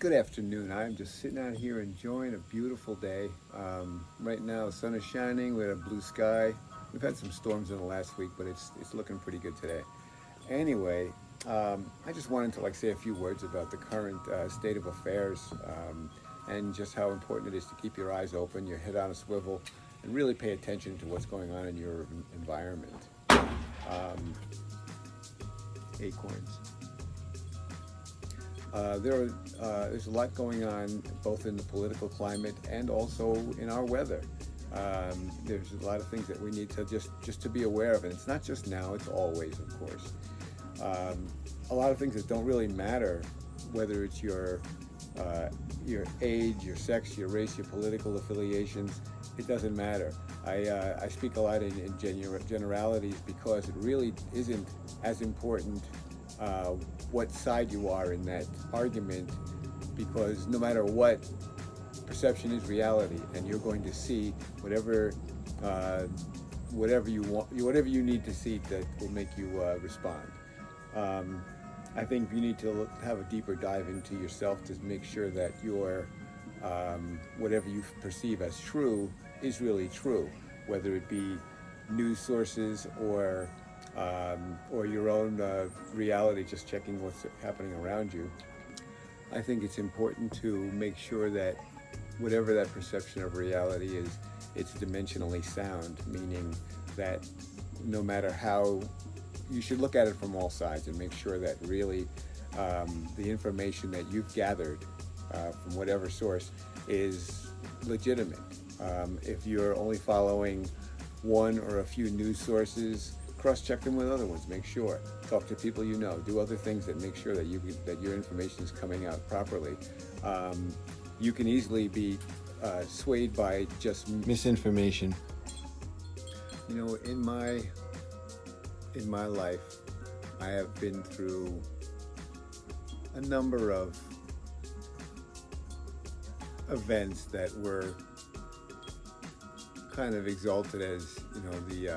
Good afternoon. I'm just sitting out here enjoying a beautiful day. Right now, the sun is shining. We had a blue sky. We've had some storms in the last week, but it's looking pretty good today. Anyway, I just wanted to say a few words about the current state of affairs and just how important it is to keep your eyes open, your head on a swivel, and really pay attention to what's going on in your environment. Acorns. There's a lot going on both in the political climate and also in our weather. There's a lot of things that we need to just to be aware of, and it's not just now; it's always, of course. A lot of things that don't really matter, whether it's your age, your sex, your race, your political affiliations. It doesn't matter. I speak a lot in generalities because it really isn't as important what side you are in that argument, because no matter what, perception is reality, and you're going to see whatever you want, whatever you need to see that will make you respond. I think you need to have a deeper dive into yourself to make sure that your whatever you perceive as true is really true, whether it be news sources or your own reality, just checking what's happening around you. I think it's important to make sure that whatever that perception of reality is, it's dimensionally sound, meaning that no matter how, you should look at it from all sides and make sure that really the information that you've gathered from whatever source is legitimate. If you're only following one or a few news sources, cross-check them with other ones. Make sure. Talk to people you know. Do other things that make sure that that your information is coming out properly. You can easily be swayed by just misinformation. You know, in my life, I have been through a number of events that were kind of exalted as, these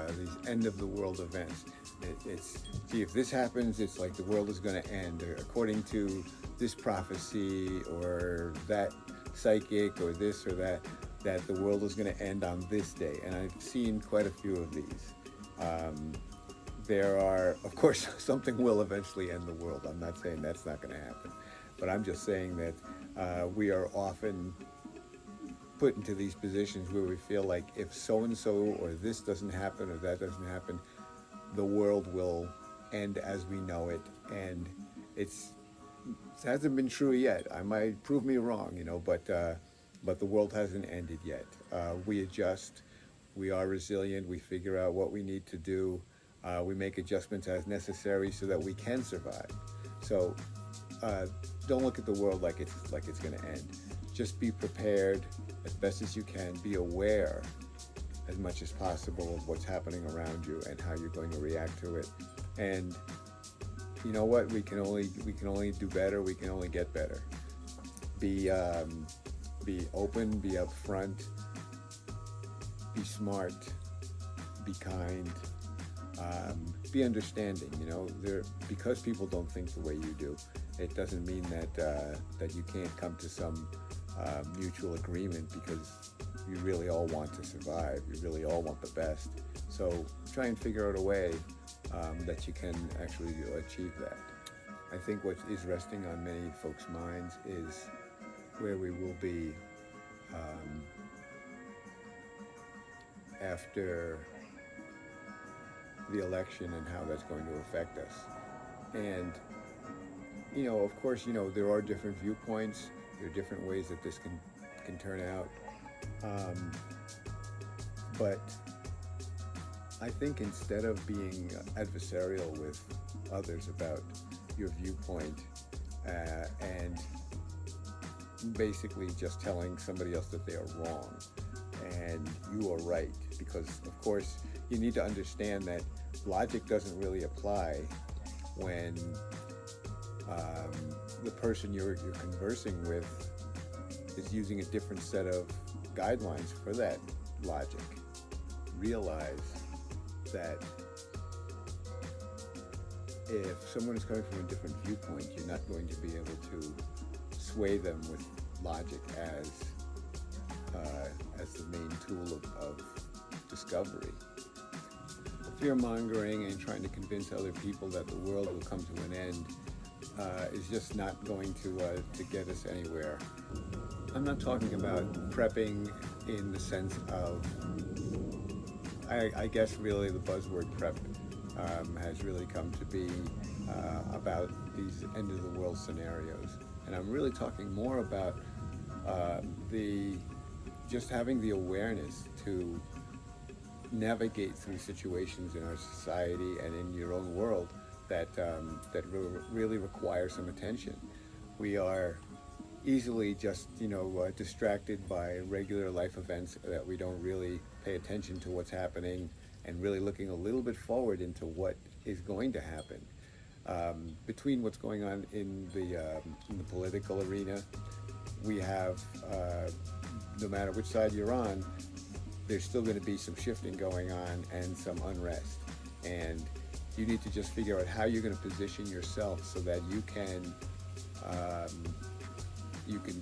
end of the world events. It's gee, if this happens, it's like the world is going to end, or according to this prophecy or that psychic or this or that the world is going to end on this day. And I've seen quite a few of these. There are, of course, something will eventually end the world. I'm not saying that's not going to happen, but I'm just saying that we are often put into these positions where we feel like if so-and-so or this doesn't happen or that doesn't happen, the world will end as we know it. And it hasn't been true yet. I might prove me wrong, but the world hasn't ended yet. We adjust. We are resilient. We figure out what we need to do. We make adjustments as necessary so that we can survive. So don't look at the world like it's going to end. Just be prepared as best as you can. Be aware as much as possible of what's happening around you and how you're going to react to it. And you know what? We can only do better. We can only get better. Be open. Be upfront. Be smart. Be kind. Be understanding. Because people don't think the way you do, it doesn't mean that you can't come to some mutual agreement, because you really all want to survive. You really all want the best. So try and figure out a way that you can actually achieve that. I think what is resting on many folks' minds is where we will be after the election and how that's going to affect us. And of course, there are different viewpoints. There are different ways that this can turn out. But I think instead of being adversarial with others about your viewpoint and basically just telling somebody else that they are wrong and you are right, because of course you need to understand that logic doesn't really apply when the person you're conversing with is using a different set of guidelines for that logic. Realize that if someone is coming from a different viewpoint, you're not going to be able to sway them with logic as the main tool of discovery. Fear mongering and trying to convince other people that the world will come to an end is just not going to get us anywhere. I'm not talking about prepping in the sense of, I guess really the buzzword prep has really come to be about these end of the world scenarios. And I'm really talking more about just having the awareness to navigate through situations in our society and in your own world that really require some attention. We are easily just distracted by regular life events that we don't really pay attention to what's happening and really looking a little bit forward into what is going to happen. Between what's going on in the political arena, we have, no matter which side you're on, there's still going to be some shifting going on and some unrest. And you need to just figure out how you're going to position yourself so that you can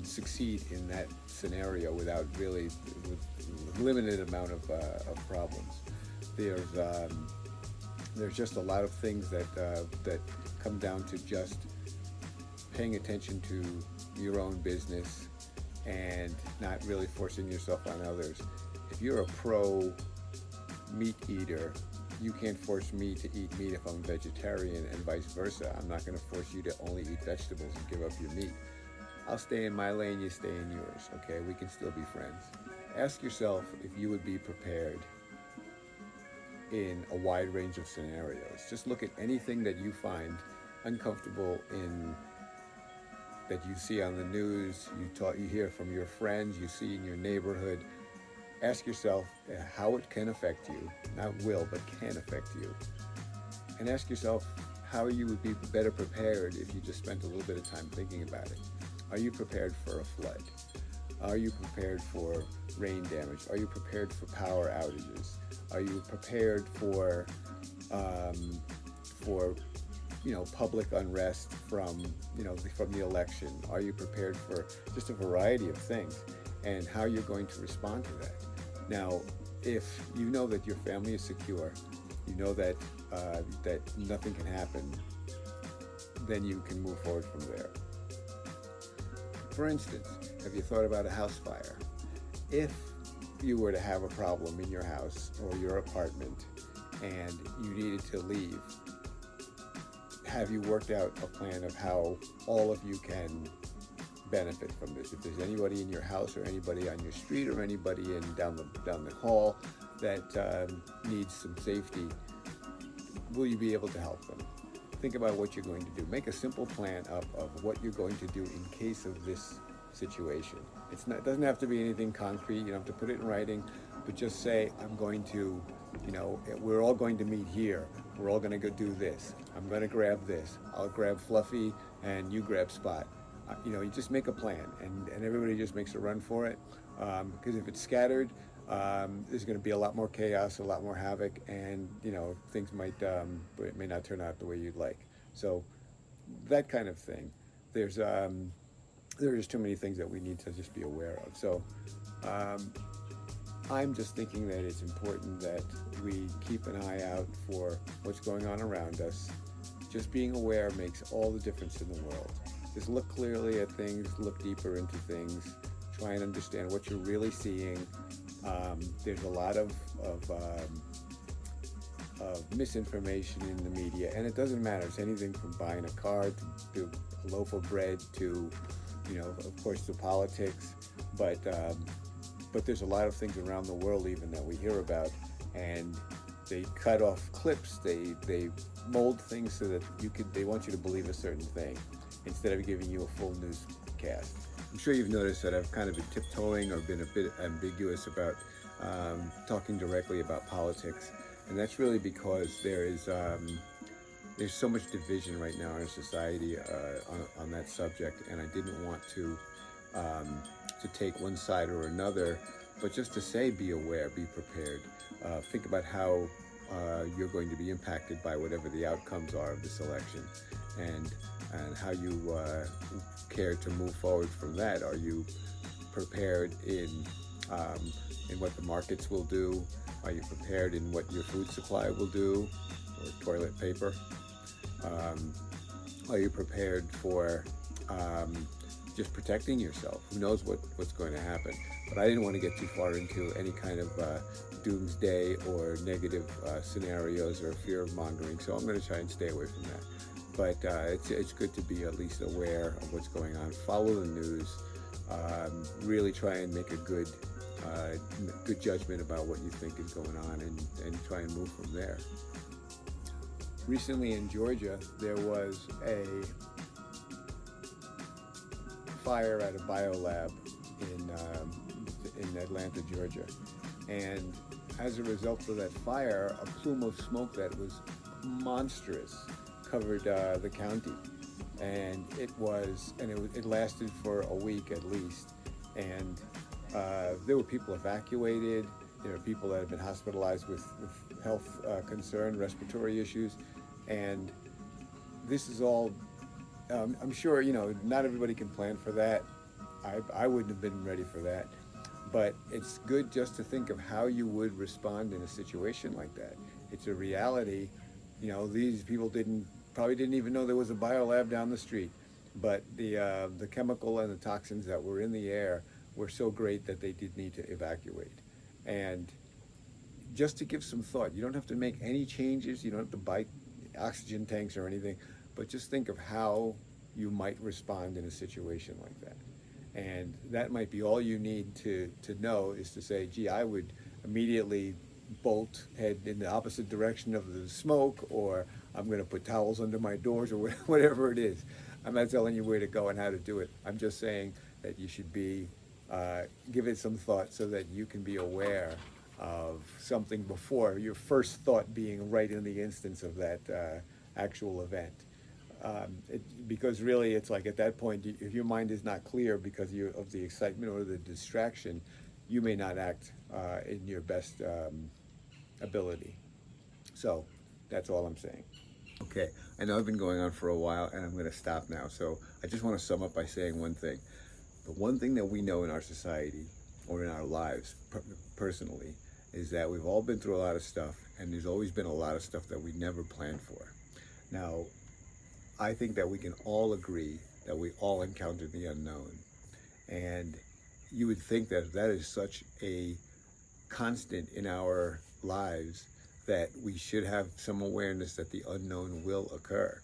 succeed in that scenario with limited amount of problems. There's just a lot of things that come down to just paying attention to your own business and not really forcing yourself on others. If you're a pro meat eater, you can't force me to eat meat if I'm vegetarian, and vice versa. I'm not going to force you to only eat vegetables and give up your meat. I'll stay in my lane, you stay in yours, okay? We can still be friends. Ask yourself if you would be prepared in a wide range of scenarios. Just look at anything that you find uncomfortable in, that you see on the news, you hear from your friends, you see in your neighborhood. Ask yourself how it can affect you, not will, but can affect you. And ask yourself how you would be better prepared if you just spent a little bit of time thinking about it. Are you prepared for a flood? Are you prepared for rain damage? Are you prepared for power outages? Are you prepared for public unrest from the election? Are you prepared for just a variety of things, and how you're going to respond to that? Now, if you know that your family is secure, you know that nothing can happen, then you can move forward from there. For instance, have you thought about a house fire? If you were to have a problem in your house or your apartment and you needed to leave, have you worked out a plan of how all of you can benefit from this? If there's anybody in your house or anybody on your street or anybody down the hall that needs some safety, will you be able to help them? Think about what you're going to do. Make a simple plan up of what you're going to do in case of this situation. It doesn't have to be anything concrete. You don't have to put it in writing, but just say, I'm going to, we're all going to meet here. We're all going to go do this. I'm going to grab this. I'll grab Fluffy and you grab Spot. You just make a plan, and everybody just makes a run for it. Because if it's scattered, there's going to be a lot more chaos, a lot more havoc, and things may not turn out the way you'd like. So that kind of thing. There's too many things that we need to just be aware of. So I'm just thinking that it's important that we keep an eye out for what's going on around us. Just being aware makes all the difference in the world. Just look clearly at things, look deeper into things, try and understand what you're really seeing. There's a lot of misinformation in the media, and it doesn't matter. It's anything from buying a car to a loaf of bread to, of course, to politics. But there's a lot of things around the world even that we hear about, and they cut off clips. They mold things so that they want you to believe a certain thing instead of giving you a full newscast. I'm sure you've noticed that I've kind of been tiptoeing or been a bit ambiguous about talking directly about politics, and that's really because there's so much division right now in our society on that subject, and I didn't want to take one side or another, but just to say, be aware, be prepared, think about how you're going to be impacted by whatever the outcomes are of this election, and and how you care to move forward from that. Are you prepared in what the markets will do? Are you prepared in what your food supply will do, or toilet paper? Are you prepared for just protecting yourself? Who knows what's going to happen? But I didn't want to get too far into any kind of doomsday or negative scenarios or fear mongering, so I'm going to try and stay away from that. But it's good to be at least aware of what's going on. Follow the news. Really try and make a good judgment about what you think is going on, and try and move from there. Recently in Georgia, there was a fire at a biolab in Atlanta, Georgia. And as a result of that fire, a plume of smoke that was monstrous covered the county. And it lasted for a week at least. And there were people evacuated. There were people that had been hospitalized with health concern, respiratory issues. And this is all, I'm sure, not everybody can plan for that. I wouldn't have been ready for that. But it's good just to think of how you would respond in a situation like that. It's a reality. These people probably didn't even know there was a biolab down the street. But the chemical and the toxins that were in the air were so great that they did need to evacuate. And just to give some thought, you don't have to make any changes. You don't have to buy oxygen tanks or anything, but just think of how you might respond in a situation like that. And that might be all you need to know, is to say, gee, I would immediately head in the opposite direction of the smoke, or I'm going to put towels under my doors, or whatever it is. I'm not telling you where to go and how to do it. I'm just saying that you should give it some thought so that you can be aware of something before your first thought being right in the instance of that actual event. Because really, it's like at that point, if your mind is not clear because of the excitement or the distraction, you may not act in your best ability. So that's all I'm saying. Okay, I know I've been going on for a while, and I'm going to stop now. So I just want to sum up by saying one thing. The one thing that we know in our society, or in our lives personally, is that we've all been through a lot of stuff, and there's always been a lot of stuff that we never planned for. Now, I think that we can all agree that we all encountered the unknown. And you would think that that is such a constant in our lives that we should have some awareness that the unknown will occur.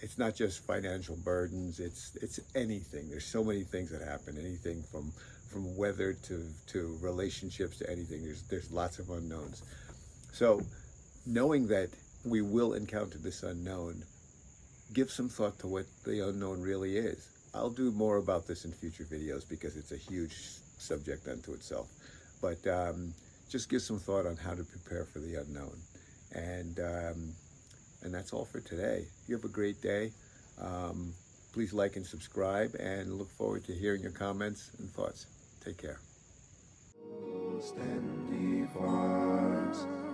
It's not just financial burdens, it's anything. There's so many things that happen, anything from weather to relationships to anything. There's lots of unknowns. So knowing that we will encounter this unknown, give some thought to what the unknown really is. I'll do more about this in future videos because it's a huge subject unto itself. But just give some thought on how to prepare for the unknown. And that's all for today. You have a great day. Please like and subscribe, and look forward to hearing your comments and thoughts. Take care. Standy Farms.